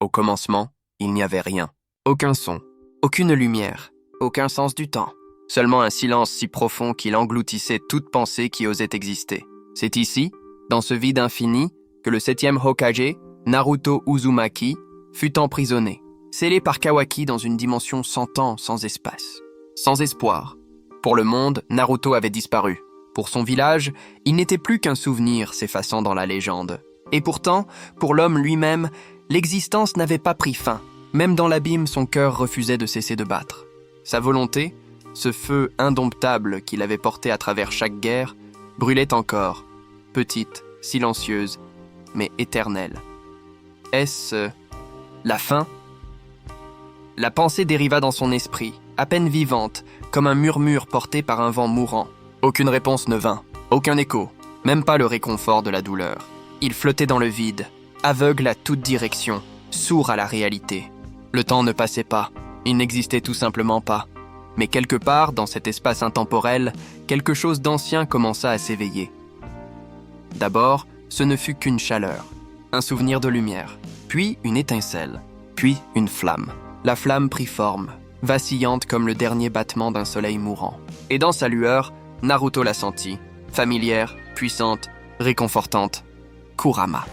Au commencement, il n'y avait rien. Aucun son, aucune lumière, aucun sens du temps. Seulement un silence si profond qu'il engloutissait toute pensée qui osait exister. C'est ici, dans ce vide infini, que le 7e Hokage, Naruto Uzumaki, fut emprisonné, scellé par Kawaki dans une dimension sans temps, sans espace. Sans espoir. Pour le monde, Naruto avait disparu. Pour son village, il n'était plus qu'un souvenir s'effaçant dans la légende. Et pourtant, pour l'homme lui-même, l'existence n'avait pas pris fin. Même dans l'abîme, son cœur refusait de cesser de battre. Sa volonté, ce feu indomptable qu'il avait porté à travers chaque guerre, brûlait encore, petite, silencieuse, mais éternelle. Est-ce la fin ? La pensée dériva dans son esprit, à peine vivante, comme un murmure porté par un vent mourant. Aucune réponse ne vint, aucun écho, même pas le réconfort de la douleur. Il flottait dans le vide, aveugle à toute direction, sourd à la réalité. Le temps ne passait pas, il n'existait tout simplement pas. Mais quelque part, dans cet espace intemporel, quelque chose d'ancien commença à s'éveiller. D'abord, ce ne fut qu'une chaleur, un souvenir de lumière, puis une étincelle, puis une flamme. La flamme prit forme, vacillante comme le dernier battement d'un soleil mourant. Et dans sa lueur, Naruto la sentit, familière, puissante, réconfortante. Kurama.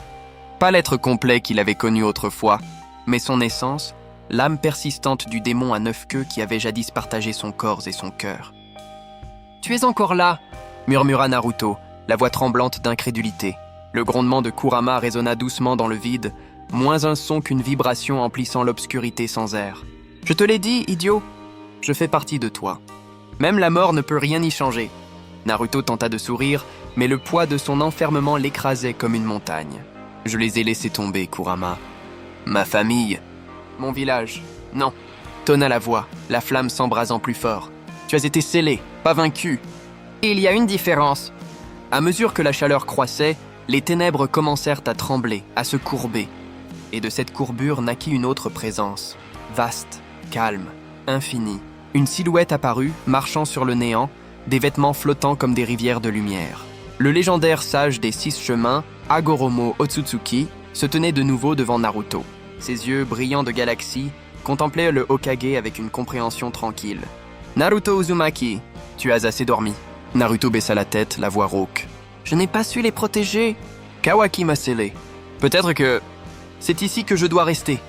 Pas l'être complet qu'il avait connu autrefois, mais son essence, l'âme persistante du démon à 9 queues qui avait jadis partagé son corps et son cœur. « Tu es encore là !» murmura Naruto, la voix tremblante d'incrédulité. Le grondement de Kurama résonna doucement dans le vide, moins un son qu'une vibration emplissant l'obscurité sans air. « Je te l'ai dit, idiot, je fais partie de toi. Même la mort ne peut rien y changer. » Naruto tenta de sourire, mais le poids de son enfermement l'écrasait comme une montagne. « Je les ai laissés tomber, Kurama. Ma famille, mon village, non. » Tonna la voix, la flamme s'embrasant plus fort. « Tu as été scellé, pas vaincu. » « Il y a une différence. » À mesure que la chaleur croissait, les ténèbres commencèrent à trembler, à se courber. Et de cette courbure naquit une autre présence, vaste, calme, infinie. Une silhouette apparut, marchant sur le néant, des vêtements flottants comme des rivières de lumière. Le légendaire sage des 6 chemins, Hagoromo Otsutsuki, se tenait de nouveau devant Naruto. Ses yeux, brillants de galaxies, contemplaient le Hokage avec une compréhension tranquille. « Naruto Uzumaki, tu as assez dormi. » Naruto baissa la tête, la voix rauque. « Je n'ai pas su les protéger. Kawaki m'a scellé. Peut-être que c'est ici que je dois rester. »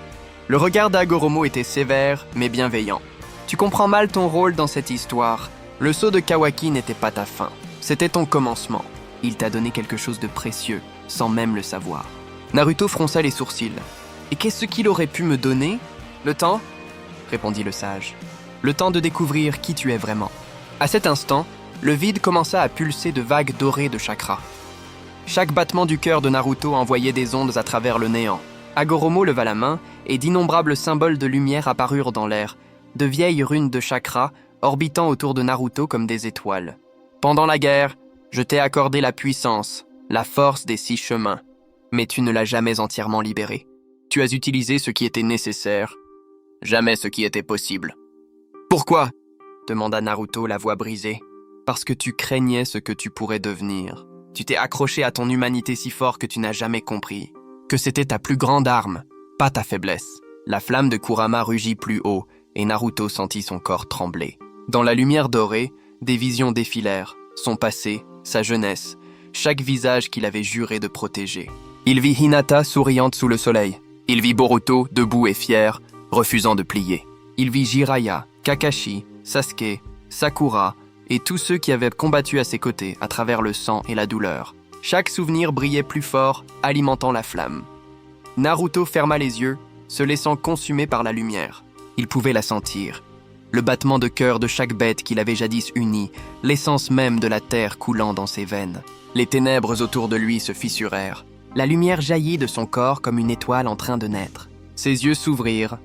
Le regard d'Hagoromo était sévère, mais bienveillant. « Tu comprends mal ton rôle dans cette histoire. Le sceau de Kawaki n'était pas ta fin. C'était ton commencement. Il t'a donné quelque chose de précieux, sans même le savoir. » Naruto fronça les sourcils. « Et qu'est-ce qu'il aurait pu me donner ? Le temps ?» répondit le sage. « Le temps de découvrir qui tu es vraiment. » À cet instant, le vide commença à pulser de vagues dorées de chakras. Chaque battement du cœur de Naruto envoyait des ondes à travers le néant. Hagoromo leva la main et d'innombrables symboles de lumière apparurent dans l'air, de vieilles runes de chakras orbitant autour de Naruto comme des étoiles. « Pendant la guerre, je t'ai accordé la puissance, la force des 6 chemins, mais tu ne l'as jamais entièrement libéré. Tu as utilisé ce qui était nécessaire, jamais ce qui était possible. »« Pourquoi ?» demanda Naruto, la voix brisée. « Parce que tu craignais ce que tu pourrais devenir. Tu t'es accroché à ton humanité si fort que tu n'as jamais compris que c'était ta plus grande arme, pas ta faiblesse. » La flamme de Kurama rugit plus haut et Naruto sentit son corps trembler. Dans la lumière dorée, des visions défilèrent, son passé, sa jeunesse, chaque visage qu'il avait juré de protéger. Il vit Hinata souriante sous le soleil. Il vit Boruto debout et fier, refusant de plier. Il vit Jiraiya, Kakashi, Sasuke, Sakura et tous ceux qui avaient combattu à ses côtés à travers le sang et la douleur. Chaque souvenir brillait plus fort, alimentant la flamme. Naruto ferma les yeux, se laissant consumer par la lumière. Il pouvait la sentir. Le battement de cœur de chaque bête qu'il avait jadis unie, l'essence même de la terre coulant dans ses veines. Les ténèbres autour de lui se fissurèrent. La lumière jaillit de son corps comme une étoile en train de naître. Ses yeux s'ouvrirent.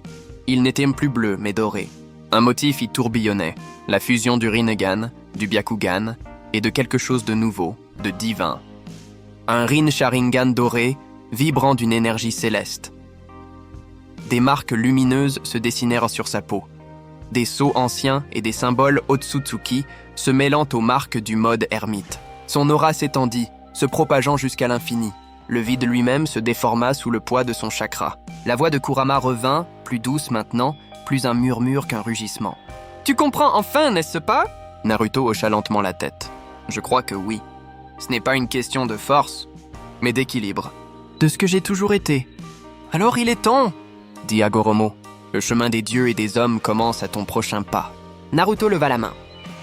Ils n'étaient plus bleus, mais dorés. Un motif y tourbillonnait, la fusion du Rinnegan, du Byakugan et de quelque chose de nouveau, de divin. Un Rin Sharingan doré, vibrant d'une énergie céleste. Des marques lumineuses se dessinèrent sur sa peau. Des sceaux anciens et des symboles Otsutsuki se mêlant aux marques du mode ermite. Son aura s'étendit, se propageant jusqu'à l'infini. Le vide lui-même se déforma sous le poids de son chakra. La voix de Kurama revint, plus douce maintenant, plus un murmure qu'un rugissement. « Tu comprends enfin, n'est-ce pas ?» Naruto hocha lentement la tête. « Je crois que oui. Ce n'est pas une question de force, mais d'équilibre. De ce que j'ai toujours été. Alors il est temps !» dit Hagoromo. « Le chemin des dieux et des hommes commence à ton prochain pas. » Naruto leva la main.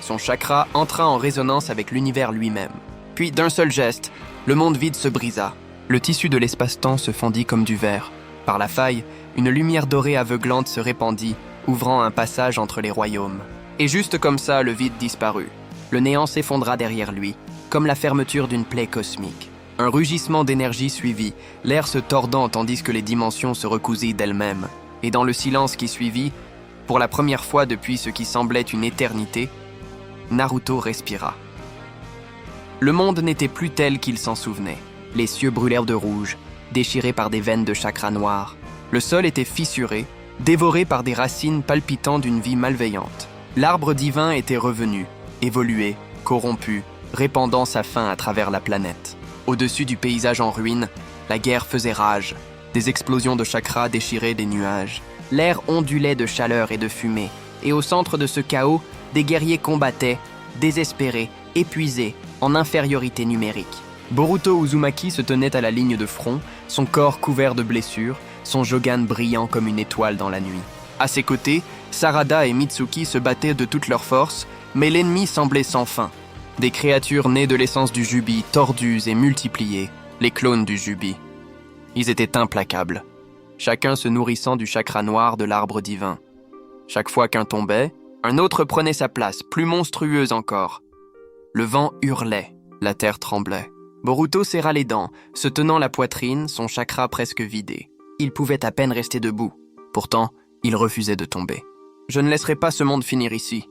Son chakra entra en résonance avec l'univers lui-même. Puis, d'un seul geste, le monde vide se brisa. Le tissu de l'espace-temps se fendit comme du verre. Par la faille, une lumière dorée aveuglante se répandit, ouvrant un passage entre les royaumes. Et juste comme ça, le vide disparut. Le néant s'effondra derrière lui, comme la fermeture d'une plaie cosmique. Un rugissement d'énergie suivit, l'air se tordant tandis que les dimensions se recousaient d'elles-mêmes. Et dans le silence qui suivit, pour la première fois depuis ce qui semblait une éternité, Naruto respira. Le monde n'était plus tel qu'il s'en souvenait. Les cieux brûlèrent de rouge, déchirés par des veines de chakra noir. Le sol était fissuré, dévoré par des racines palpitant d'une vie malveillante. L'arbre divin était revenu, évolué, corrompu, répandant sa faim à travers la planète. Au-dessus du paysage en ruine, la guerre faisait rage. Des explosions de chakra déchiraient des nuages. L'air ondulait de chaleur et de fumée, et au centre de ce chaos, des guerriers combattaient, désespérés, épuisés, en infériorité numérique. Boruto Uzumaki se tenait à la ligne de front, son corps couvert de blessures, son Jogan brillant comme une étoile dans la nuit. À ses côtés, Sarada et Mitsuki se battaient de toute leur force, mais l'ennemi semblait sans fin. Des créatures nées de l'essence du Jubi, tordues et multipliées, les clones du Jubi. Ils étaient implacables, chacun se nourrissant du chakra noir de l'arbre divin. Chaque fois qu'un tombait, un autre prenait sa place, plus monstrueuse encore. Le vent hurlait, la terre tremblait. Boruto serra les dents, se tenant la poitrine, son chakra presque vidé. Il pouvait à peine rester debout. Pourtant, il refusait de tomber. « Je ne laisserai pas ce monde finir ici »,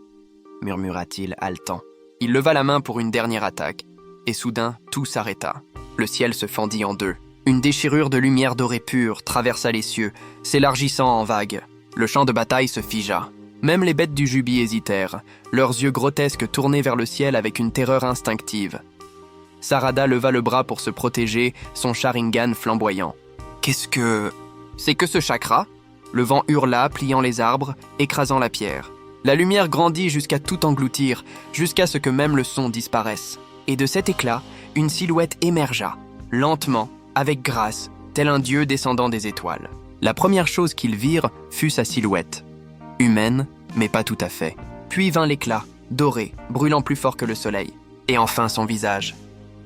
murmura-t-il haletant. Il leva la main pour une dernière attaque, et soudain, tout s'arrêta. Le ciel se fendit en deux. Une déchirure de lumière dorée pure traversa les cieux, s'élargissant en vagues. Le champ de bataille se figea. Même les bêtes du Jubi hésitèrent, leurs yeux grotesques tournés vers le ciel avec une terreur instinctive. Sarada leva le bras pour se protéger, son Sharingan flamboyant. « Qu'est-ce que... » « C'est que ce chakra ?» Le vent hurla, pliant les arbres, écrasant la pierre. La lumière grandit jusqu'à tout engloutir, jusqu'à ce que même le son disparaisse. Et de cet éclat, une silhouette émergea, lentement, avec grâce, tel un dieu descendant des étoiles. La première chose qu'ils virent fut sa silhouette. Humaine, mais pas tout à fait. Puis vint l'éclat, doré, brûlant plus fort que le soleil. Et enfin son visage.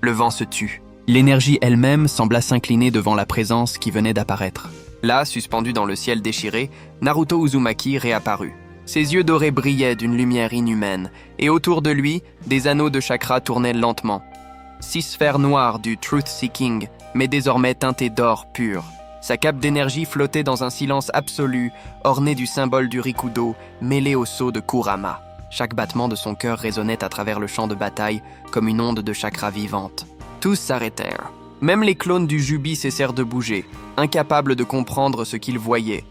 Le vent se tut. L'énergie elle-même sembla s'incliner devant la présence qui venait d'apparaître. Là, suspendu dans le ciel déchiré, Naruto Uzumaki réapparut. Ses yeux dorés brillaient d'une lumière inhumaine, et autour de lui, des anneaux de chakra tournaient lentement. 6 sphères noires du Truth-Seeking, mais désormais teintées d'or pur. Sa cape d'énergie flottait dans un silence absolu, orné du symbole du Rikudo, mêlé au sceau de Kurama. Chaque battement de son cœur résonnait à travers le champ de bataille comme une onde de chakra vivante. Tous s'arrêtèrent. Même les clones du Jubi cessèrent de bouger, incapables de comprendre ce qu'ils voyaient.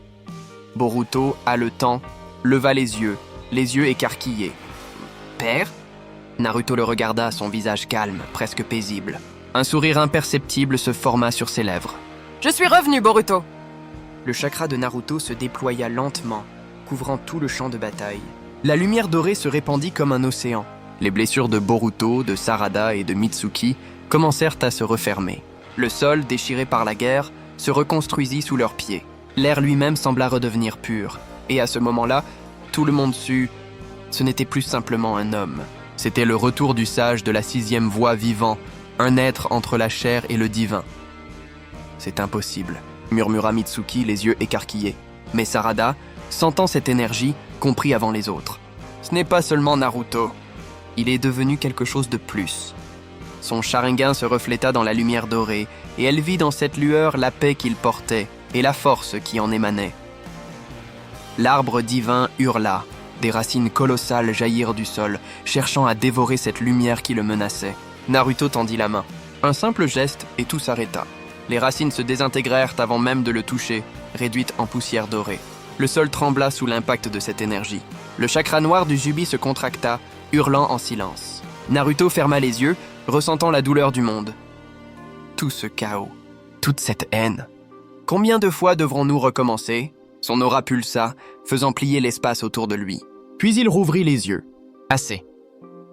Boruto, haletant, leva les yeux écarquillés. « Père ?» Naruto le regarda, son visage calme, presque paisible. Un sourire imperceptible se forma sur ses lèvres. « Je suis revenu, Boruto !» Le chakra de Naruto se déploya lentement, couvrant tout le champ de bataille. La lumière dorée se répandit comme un océan. Les blessures de Boruto, de Sarada et de Mitsuki commencèrent à se refermer. Le sol, déchiré par la guerre, se reconstruisit sous leurs pieds. L'air lui-même sembla redevenir pur. Et à ce moment-là, tout le monde sut... Ce n'était plus simplement un homme. C'était le retour du sage de la 6e voie vivant, un être entre la chair et le divin. « C'est impossible », murmura Mitsuki, les yeux écarquillés. Mais Sarada, sentant cette énergie, comprit avant les autres. Ce n'est pas seulement Naruto. Il est devenu quelque chose de plus. Son Sharingan se refléta dans la lumière dorée, et elle vit dans cette lueur la paix qu'il portait et la force qui en émanait. L'arbre divin hurla, des racines colossales jaillirent du sol, cherchant à dévorer cette lumière qui le menaçait. Naruto tendit la main. Un simple geste et tout s'arrêta. Les racines se désintégrèrent avant même de le toucher, réduites en poussière dorée. Le sol trembla sous l'impact de cette énergie. Le chakra noir du Jubi se contracta, hurlant en silence. Naruto ferma les yeux, ressentant la douleur du monde. Tout ce chaos, toute cette haine? Combien de fois devrons-nous recommencer? Son aura pulsa, faisant plier l'espace autour de lui. Puis il rouvrit les yeux. Assez.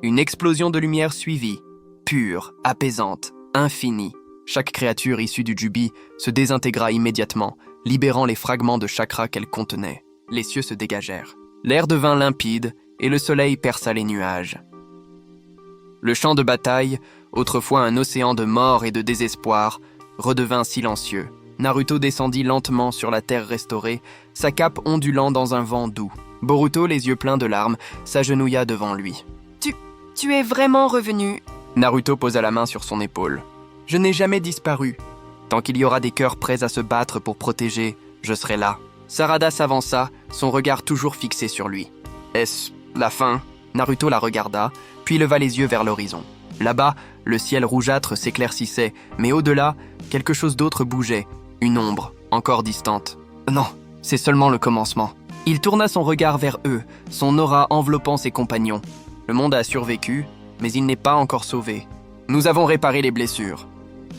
Une explosion de lumière suivit, pure, apaisante, infinie. Chaque créature issue du Jubi se désintégra immédiatement, libérant les fragments de chakra qu'elle contenait. Les cieux se dégagèrent. L'air devint limpide et le soleil perça les nuages. Le champ de bataille, autrefois un océan de mort et de désespoir, redevint silencieux. Naruto descendit lentement sur la terre restaurée, sa cape ondulant dans un vent doux. Boruto, les yeux pleins de larmes, s'agenouilla devant lui. Tu es vraiment revenu? Naruto posa la main sur son épaule. Je n'ai jamais disparu. Tant qu'il y aura des cœurs prêts à se battre pour protéger, je serai là. Sarada s'avança, son regard toujours fixé sur lui. Est-ce la fin? Naruto la regarda, puis leva les yeux vers l'horizon. Là-bas, le ciel rougeâtre s'éclaircissait, mais au-delà, quelque chose d'autre bougeait, une ombre, encore distante. Non, c'est seulement le commencement. Il tourna son regard vers eux, son aura enveloppant ses compagnons. Le monde a survécu, mais il n'est pas encore sauvé. Nous avons réparé les blessures.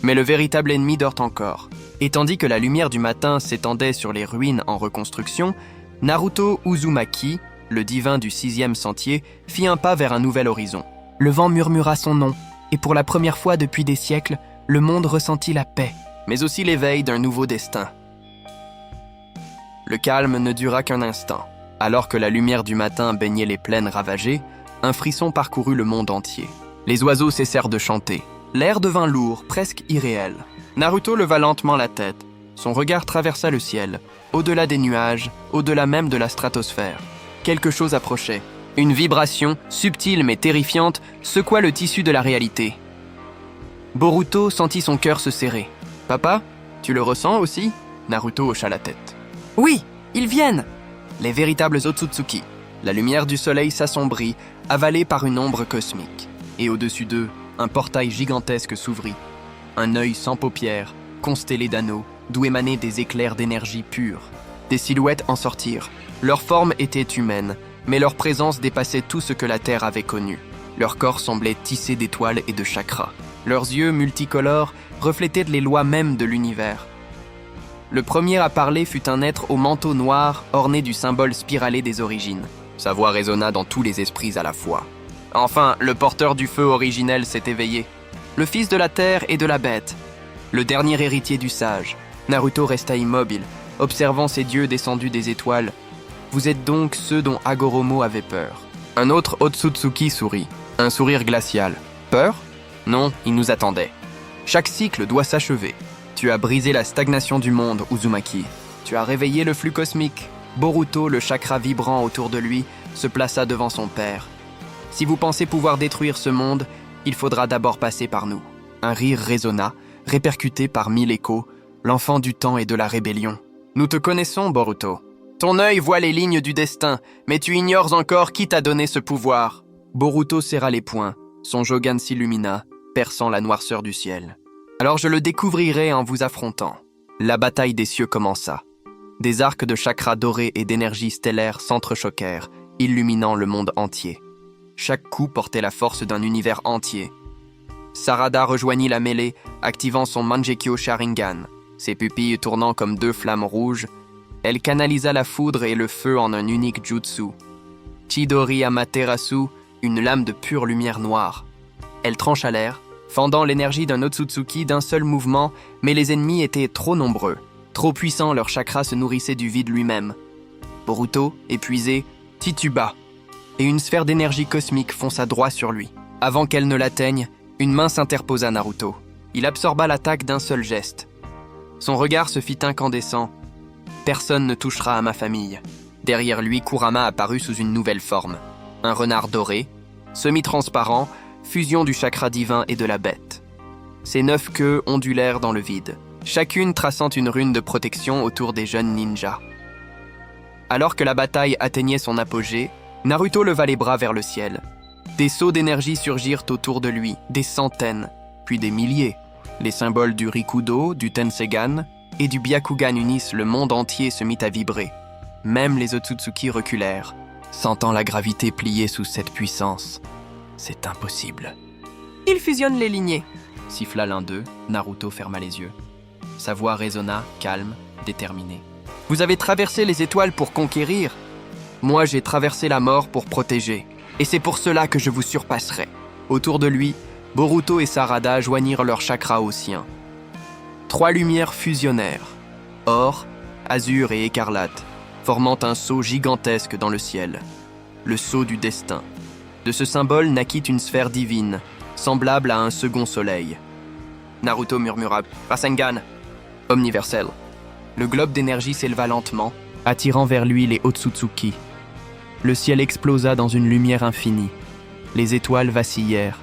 Mais le véritable ennemi dort encore. Et tandis que la lumière du matin s'étendait sur les ruines en reconstruction, Naruto Uzumaki, le divin du 6e sentier, fit un pas vers un nouvel horizon. Le vent murmura son nom, et pour la première fois depuis des siècles, le monde ressentit la paix, mais aussi l'éveil d'un nouveau destin. Le calme ne dura qu'un instant. Alors que la lumière du matin baignait les plaines ravagées, un frisson parcourut le monde entier. Les oiseaux cessèrent de chanter. L'air devint lourd, presque irréel. Naruto leva lentement la tête. Son regard traversa le ciel, au-delà des nuages, au-delà même de la stratosphère. Quelque chose approchait. Une vibration, subtile mais terrifiante, secoua le tissu de la réalité. Boruto sentit son cœur se serrer. « Papa, tu le ressens aussi ?» Naruto hocha la tête. « Oui, ils viennent !» Les véritables Otsutsuki. La lumière du soleil s'assombrit, avalée par une ombre cosmique. Et au-dessus d'eux, un portail gigantesque s'ouvrit. Un œil sans paupières, constellé d'anneaux, d'où émanaient des éclairs d'énergie pure. Des silhouettes en sortirent. Leur forme était humaine, mais leur présence dépassait tout ce que la Terre avait connu. Leur corps semblait tissé d'étoiles et de chakras. Leurs yeux multicolores reflétaient les lois mêmes de l'univers. Le premier à parler fut un être au manteau noir orné du symbole spiralé des origines. Sa voix résonna dans tous les esprits à la fois. Enfin, le porteur du feu originel s'est éveillé. Le fils de la terre et de la bête. Le dernier héritier du sage. Naruto resta immobile, observant ces dieux descendus des étoiles. Vous êtes donc ceux dont Hagoromo avait peur. Un autre Otsutsuki sourit, un sourire glacial. Peur? Non, il nous attendait. Chaque cycle doit s'achever. Tu as brisé la stagnation du monde, Uzumaki. Tu as réveillé le flux cosmique. Boruto, le chakra vibrant autour de lui, se plaça devant son père. Si vous pensez pouvoir détruire ce monde, il faudra d'abord passer par nous. Un rire résonna, répercuté par 1000 échos, l'enfant du temps et de la rébellion. Nous te connaissons, Boruto. Ton œil voit les lignes du destin, mais tu ignores encore qui t'a donné ce pouvoir. Boruto serra les poings, son Jogan s'illumina, perçant la noirceur du ciel. Alors je le découvrirai en vous affrontant. La bataille des cieux commença. Des arcs de chakras dorés et d'énergie stellaire s'entrechoquèrent, illuminant le monde entier. Chaque coup portait la force d'un univers entier. Sarada rejoignit la mêlée, activant son Mangekyo Sharingan. Ses pupilles tournant comme deux flammes rouges, elle canalisa la foudre et le feu en un unique jutsu. Chidori Amaterasu, une lame de pure lumière noire. Elle trancha l'air, fendant l'énergie d'un Otsutsuki d'un seul mouvement, mais les ennemis étaient trop nombreux. Trop puissants, leur chakra se nourrissait du vide lui-même. Boruto, épuisé, tituba, et une sphère d'énergie cosmique fonça droit sur lui. Avant qu'elle ne l'atteigne, une main s'interposa Naruto. Il absorba l'attaque d'un seul geste. Son regard se fit incandescent. Personne ne touchera à ma famille. Derrière lui, Kurama apparut sous une nouvelle forme. Un renard doré, semi-transparent, fusion du chakra divin et de la bête. Ses 9 queues ondulèrent dans le vide, chacune traçant une rune de protection autour des jeunes ninjas. Alors que la bataille atteignait son apogée, Naruto leva les bras vers le ciel. Des sauts d'énergie surgirent autour de lui, des centaines, puis des milliers. Les symboles du Rikudo, du Tensegan et du Byakugan unissent le monde entier se mit à vibrer. Même les Otsutsuki reculèrent, sentant la gravité plier sous cette puissance. C'est impossible. Il fusionne les lignées, siffla l'un d'eux. Naruto ferma les yeux. Sa voix résonna, calme, déterminée. « Vous avez traversé les étoiles pour conquérir. Moi, j'ai traversé la mort pour protéger. Et c'est pour cela que je vous surpasserai. » Autour de lui, Boruto et Sarada joignirent leurs chakras aux siens. 3 lumières fusionnèrent, or, azur et écarlate, formant un sceau gigantesque dans le ciel, le sceau du destin. De ce symbole naquit une sphère divine, semblable à un second soleil. Naruto murmura « Rasengan !» Omniversel. Le globe d'énergie s'éleva lentement, attirant vers lui les Otsutsuki. Le ciel explosa dans une lumière infinie. Les étoiles vacillèrent.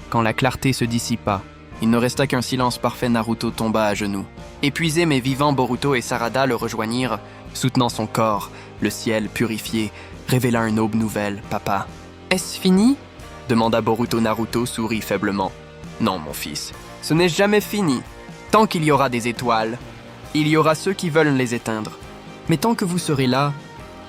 Quand la clarté se dissipa, il ne resta qu'un silence parfait. Naruto tomba à genoux. Épuisé mais vivant, Boruto et Sarada le rejoignirent, soutenant son corps. Le ciel, purifié, révéla une aube nouvelle. « Papa, est-ce fini ?» demanda Boruto. Naruto sourit faiblement. « Non, mon fils, ce n'est jamais fini. Tant qu'il y aura des étoiles, il y aura ceux qui veulent les éteindre. Mais tant que vous serez là,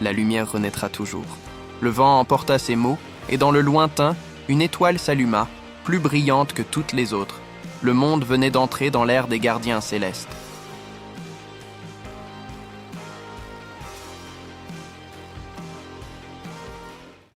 la lumière renaîtra toujours. » Le vent emporta ces mots, et dans le lointain, une étoile s'alluma, plus brillante que toutes les autres. Le monde venait d'entrer dans l'ère des gardiens célestes.